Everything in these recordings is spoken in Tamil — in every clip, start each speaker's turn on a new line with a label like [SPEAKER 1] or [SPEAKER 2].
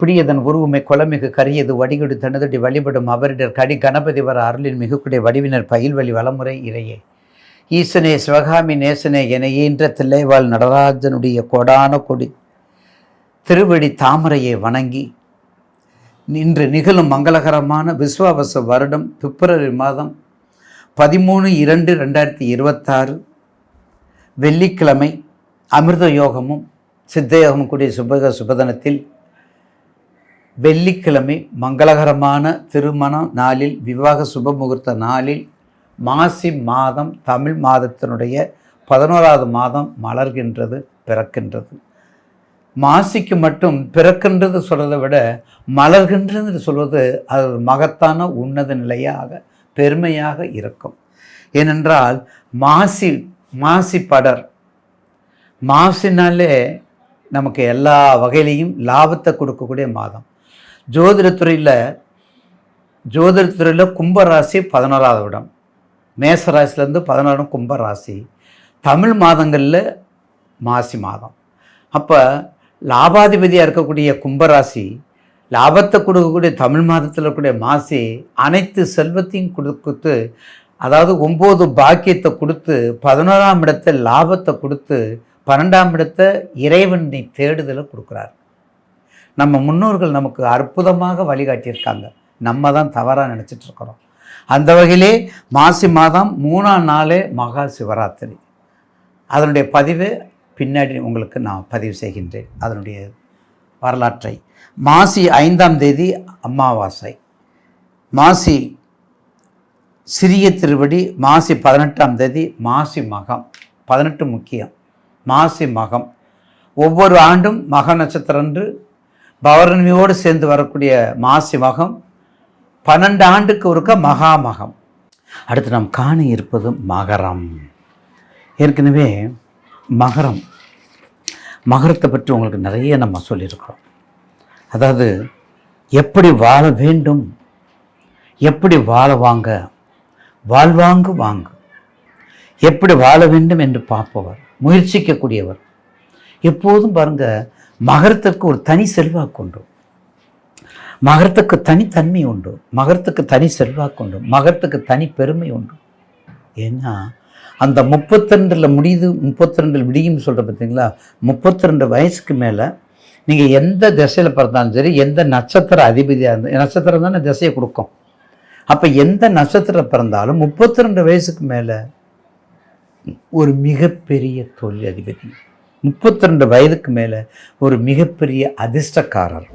[SPEAKER 1] பிடியதன் உருவுமை கொலமிகு கரியது வடிகொடு தனதடி வழிபடும் அவரிடர் கடி கணபதி வர அருளின் மிகுக்குடைய வடிவினர் பயில்வழி வளமுறை இறையே ஈசனே சிவகாமி நேசனே என ஈன்ற தில்லைவாழ் நடராஜனுடைய கொடான கொடி திருவடி தாமரையை வணங்கி இன்று நிகழும் மங்களகரமான விஸ்வாவச வருடம் பிப்ரவரி மாதம் 13/2/2026 வெள்ளிக்கிழமை அமிர்த யோகமும் சித்த யோகமும் கூடிய சுபதனத்தில் வெள்ளிக்கிழமை மங்களகரமான திருமண நாளில் விவாக சுபமுகூர்த்த நாளில் மாசி மாதம் தமிழ் மாதத்தினுடைய 11வது மாதம் மலர்கின்றது, பிறக்கின்றது. மாசிக்கு மட்டும் பிறக்கின்றது சொல்வதை விட மலர்கின்றது சொல்வது அது மகத்தான உன்னத நிலையாக பெருமையாக இருக்கும். ஏனென்றால் மாசி படர், மாசினாலே நமக்கு எல்லா வகையிலையும் லாபத்தை கொடுக்கக்கூடிய மாதம். ஜோதிடத்துறையில் கும்பராசி 11வது இடம், மேசராசிலேருந்து 11 கும்பராசி. தமிழ் மாதங்களில் மாசி மாதம். அப்போ லாபாதிபதியாக இருக்கக்கூடிய கும்பராசி, லாபத்தை கொடுக்கக்கூடிய தமிழ் மாதத்தில் இருக்கக்கூடிய மாசி அனைத்து செல்வத்தையும் கொடுத்து, அதாவது 9 பாக்கியத்தை கொடுத்து, 11ஆம் இடத்தை லாபத்தை கொடுத்து, 12ஆம் இடத்தை இறைவனை தேடுதலை கொடுக்குறார். நம்ம முன்னோர்கள் நமக்கு அற்புதமாக வழிகாட்டியிருக்காங்க, நம்ம தான் தவறாக நினச்சிட்ருக்கிறோம். அந்த வகையிலே மாசி மாதம் 3ஆம் நாளே மகா சிவராத்திரி. அதனுடைய பதிவு பின்னாடி உங்களுக்கு நான் பதிவு செய்கின்றேன், அதனுடைய வரலாற்றை. மாசி 5ஆம் தேதி அமாவாசை, மாசி சிறிய திருவடி, மாசி 18ஆம் தேதி மாசி மகம். 18 முக்கியம். மாசி மகம் ஒவ்வொரு ஆண்டும் மக நட்சத்திரன்று பௌர்ணமியோடு சேர்ந்து வரக்கூடிய மாசி மகம் 12 ஆண்டுக்கு ஒருக்க மகாமகம். அடுத்து நாம் காண இருப்பது மகரம். ஏற்கனவே மகரத்தை பற்றி உங்களுக்கு நிறைய நம்ம சொல்லியிருக்கிறோம். அதாவது எப்படி வாழ வேண்டும், எப்படி வாழ்வாங்கு வாங்கு, எப்படி வாழ வேண்டும் என்று பார்ப்பவர், முயற்சிக்கக்கூடியவர். எப்போதும் பாருங்க, மகரத்திற்கு ஒரு தனி செல்வாக்கு உண்டு, மகரத்துக்கு தனித்தன்மை உண்டு, மகரத்துக்கு தனி செல்வாக்கு உண்டு, மகரத்துக்கு தனி பெருமை உண்டு. ஏன்னா அந்த 32 முடியுது, 32 விடியும் சொல்கிற பார்த்தீங்களா, 32 வயசுக்கு மேலே நீங்கள் எந்த திசையில் பிறந்தாலும் சரி, எந்த நட்சத்திர அதிபதியாக இருந்தால், நட்சத்திரம் தானே திசையை கொடுக்கும். அப்போ எந்த நட்சத்திரம் பிறந்தாலும் 32 வயசுக்கு மேலே ஒரு மிகப்பெரிய தொழில் அதிபதி, 32 வயதுக்கு மேலே ஒரு மிகப்பெரிய அதிர்ஷ்டக்காரர்,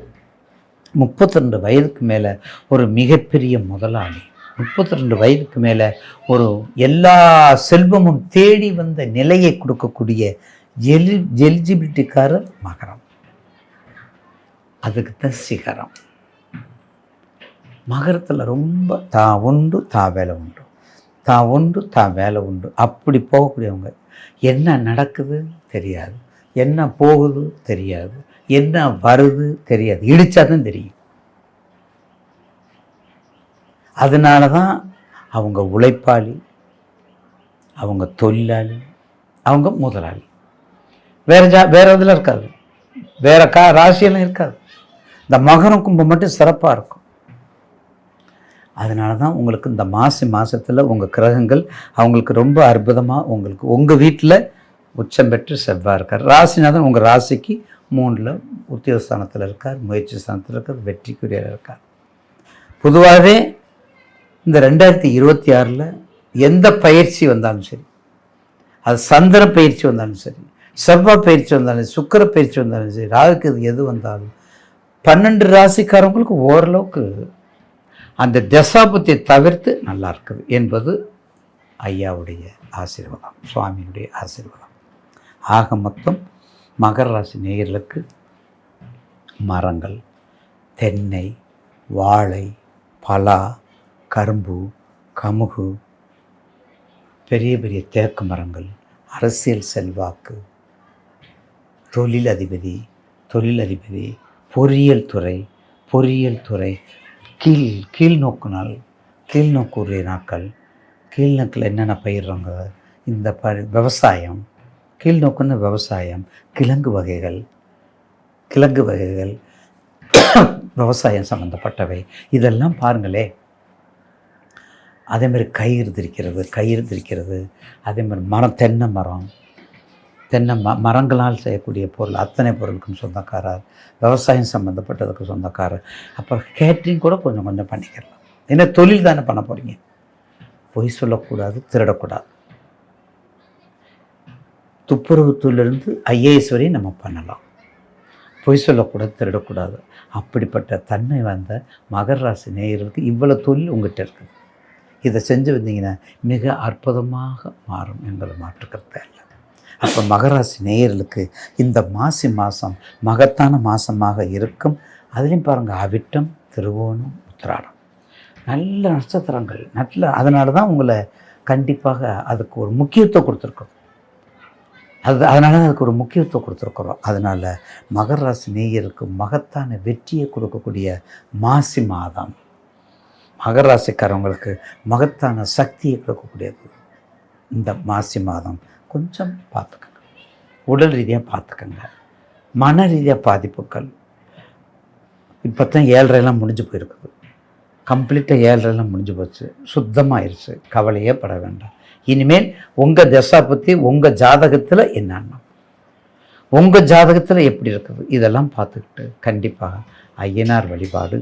[SPEAKER 1] 32 வயதுக்கு மேலே ஒரு மிகப்பெரிய முதலாளி, 32 வயதுக்கு மேலே ஒரு எல்லா செல்வமும் தேடி வந்த நிலையை கொடுக்கக்கூடிய எலிஜிபிலிட்டிக்காரர் மகரம். அதுக்கு தான் சிகரம். மகரத்தில் ரொம்ப தான் உண்டு தான் வேலை உண்டு, தான் உண்டு தான் வேலை உண்டு, அப்படி போகக்கூடியவங்க. என்ன நடக்குது தெரியாது, என்ன போகுது தெரியாது, என்ன வருது தெரியாது, இடித்தாதான் தெரியும். அதனால தான் அவங்க உழைப்பாளி, அவங்க தொழிலாளி, அவங்க முதலாளி. வேற இதில் இருக்காது, வேற ராசியெல்லாம் இருக்காது. இந்த மகரம் கும்பம் மட்டும் சிறப்பாக இருக்கும். அதனால தான் உங்களுக்கு இந்த மாதத்தில் உங்கள் கிரகங்கள் அவங்களுக்கு ரொம்ப அற்புதமாக உங்களுக்கு உங்கள் வீட்டில் உச்சம் பெற்று செவ்வாய் இருக்கார். ராசிநாதன் உங்கள் ராசிக்கு 3ல் உத்தியோகஸ்தானத்தில் இருக்கார், முயற்சி ஸ்தானத்தில் இருக்கார், வெற்றிக்குரியர் இருக்கார். பொதுவாகவே இந்த 2026 எந்த பயிற்சி வந்தாலும் சரி, அது சந்திர பயிற்சி வந்தாலும் சரி, செவ்வாய் பயிற்சி வந்தாலும், சுக்கிர பயிற்சி வந்தாலும் சரி, ராகுக்கு எது வந்தாலும் 12 ராசிக்காரங்களுக்கு ஓரளவுக்கு அந்த தசாபத்தை தவிர்த்து நல்லா இருக்குது என்பது ஐயாவுடைய ஆசீர்வாதம், சுவாமியுடைய ஆசீர்வாதம். ஆக மொத்தம் மகர ராசி நேயர்களுக்கு மரங்கள், தென்னை, வாழை, பலா, கரும்பு, கமுகு, பெரிய பெரிய தேக்கு மரங்கள், அரசியல் செல்வாக்கு, தொழில் அதிபதி, பொறியியல் துறை, கீழ்நோக்குரிய நாட்கள், கீழ்நோக்கில் என்னென்ன பயிர்றாங்க, இந்த விவசாயம், கீழ்நோக்குன்னு விவசாயம், கிழங்கு வகைகள், விவசாயம் சம்மந்தப்பட்டவை இதெல்லாம் பாருங்களே. அதேமாதிரி கயிறு திரிக்கிறது. அதேமாதிரி தென்னை மரங்களால் செய்யக்கூடிய பொருள் அத்தனை பொருளுக்கும் சொந்தக்காரர், விவசாயம் சம்மந்தப்பட்டதுக்கு சொந்தக்காரர். அப்புறம் கேட்ரிங் கூட கொஞ்சம் கொஞ்சம் பண்ணிக்கலாம். ஏன்னா தொழில் தானே பண்ண போகிறீங்க. பொய் சொல்லக்கூடாது, திருடக்கூடாது. துப்புரவுத்துலேருந்து ஐஏஎஸ் வரையும் நம்ம பண்ணலாம். பொய் சொல்லக்கூடாது, திருடக்கூடாது. அப்படிப்பட்ட தன்மை வந்த மகர ராசி நேயர்களுக்கு இவ்வளோ தொழில் உங்கள்கிட்ட இருக்குது. இதை செஞ்சு வந்தீங்கன்னா மிக அற்புதமாக மாறும் என்பது மாற்றுக்கருத்தே இல்லை. அப்போ மகராசி நேயர்களுக்கு இந்த மாதம் மகத்தான மாதமாக இருக்கும். அதுலேயும் பாருங்கள், அவிட்டம், திருவோணம், உத்திராடம் நல்ல நட்சத்திரங்கள். அதனால தான் உங்களை கண்டிப்பாக அதுக்கு ஒரு முக்கியத்துவம் கொடுத்துருக்கோம். அதனால தான் அதுக்கு ஒரு முக்கியத்துவம் கொடுத்துருக்குறோம். அதனால் மகர ராசி நேயருக்கு மகத்தான வெற்றியை கொடுக்கக்கூடிய மாசி மாதம். மகர ராசிக்காரவங்களுக்கு மகத்தான சக்தியை கொடுக்கக்கூடியது இந்த மாசி மாதம். கொஞ்சம் பார்த்துக்கங்க, உடல் ரீதியாக பார்த்துக்கங்க, மன ரீதியாக பாதிப்புகள். இப்போ தான் 7:30 முடிஞ்சு போயிருக்குது. கம்ப்ளீட்டாக 7:30 முடிஞ்சு போச்சு, சுத்தமாகிடுச்சு. கவலையே பட வேண்டாம். இனிமேல் உங்கள் தசா பற்றி உங்கள் ஜாதகத்தில் என்னன்னா, உங்கள் ஜாதகத்தில் எப்படி இருக்குது இதெல்லாம் பார்த்துக்கிட்டு கண்டிப்பாக ஐயனார் வழிபாடு,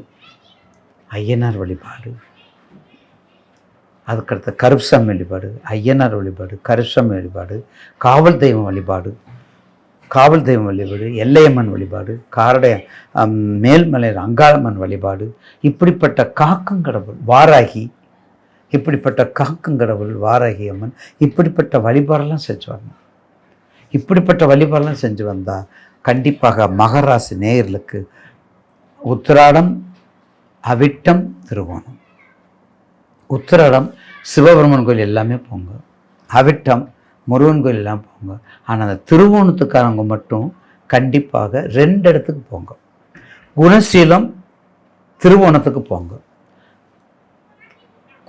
[SPEAKER 1] அதுக்கடுத்து கருப்சாமி வழிபாடு, ஐயனார் வழிபாடு, கருப்சாமி வழிபாடு, காவல் தெய்வம் வழிபாடு, எல்லையம்மன் வழிபாடு, காரடைய மேல்மலை அங்காளம்மன் வழிபாடு, இப்படிப்பட்ட காக்கங்கடவுள் வாராகி, இப்படிப்பட்ட காக்கங்கடவுள் வாராகி அம்மன், இப்படிப்பட்ட வழிபாடெல்லாம் செஞ்சு வந்தால் கண்டிப்பாக மகராசி நேயர்களுக்கு உத்திராடம், அவிட்டம், திருவோணம். உத்திராடம் சிவபெருமன் கோயில் எல்லாமே போங்க, அவிட்டம் முருகன் கோயில் எல்லாம் போங்க. ஆனால் அந்த திருவோணத்துக்காரங்க மட்டும் கண்டிப்பாக 2 இடத்துக்கு போங்க. குணசீலம் திருவோணத்துக்கு போங்க.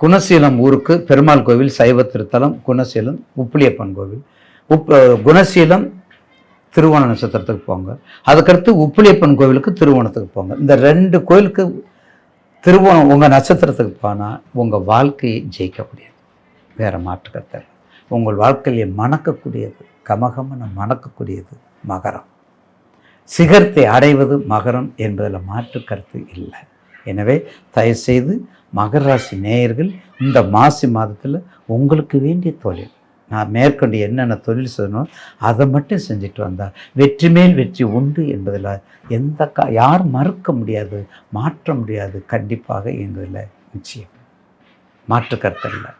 [SPEAKER 1] குணசீலம் ஊருக்கு பெருமாள் கோவில் சைவ திருத்தலம், குணசீலம் உப்புளியப்பன் கோவில், குணசீலம் திருவோண நட்சத்திரத்துக்கு போங்க. அதுக்கடுத்து உப்புளியப்பன் கோவிலுக்கு திருவோணத்துக்கு போங்க. இந்த 2 கோயிலுக்கு திருவோணம் உங்கள் நட்சத்திரத்துக்கு போனால் உங்கள் வாழ்க்கையை ஜெயிக்கக்கூடியது, வேறு மாற்றுக்கருத்து. உங்கள் வாழ்க்கையை மணக்கக்கூடியது, கமகமன மணக்கக்கூடியது மகரம். சிகரத்தை அடைவது மகரம் என்பதில் மாற்று கருத்து இல்லை. எனவே தயவுசெய்து மகர ராசி நேயர்கள் இந்த மாசி மாதத்தில் உங்களுக்கு வேண்டிய தொழில், நான் மேற்கொண்டு என்னென்ன தொழில் செய்யணும் அதை மட்டும் செஞ்சுட்டு வந்தால் வெற்றி மேல் வெற்றி உண்டு என்பதில் யார் மறுக்க முடியாது, மாற்ற முடியாது. கண்டிப்பாக எங்களில் நிச்சயம் மாற்று கருத்து இல்லை.